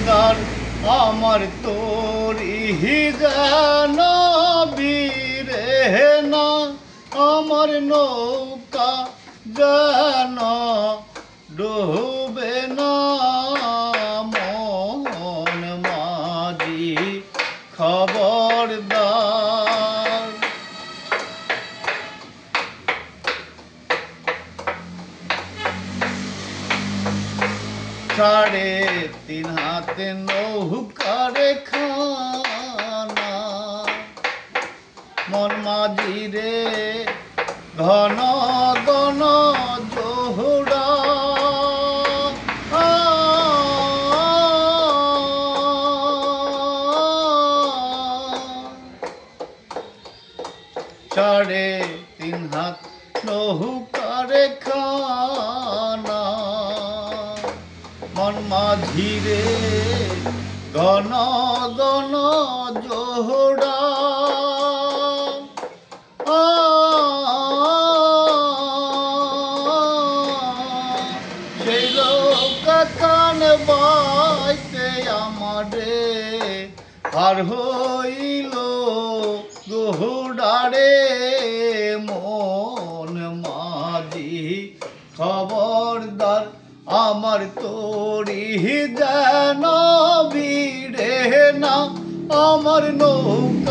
দার আমার তোরি যেন বীরে না আমার নৌকা যেন ডুবে না মন মাঝি খবরদার। 3.5 হাতে নৌকার খানা মন মাঝি রে ঘন ঘন জোহরা সাড়ে 3 হাত নৌকার খানা মন মাঝি রে ঘন ঘন জোহরা সেই লোক কান বাইতে আমারে আর হইল গোহরারে মন মাঝি খবরদার আমার তোরি যেন ভিড়ে না আমার নৌকা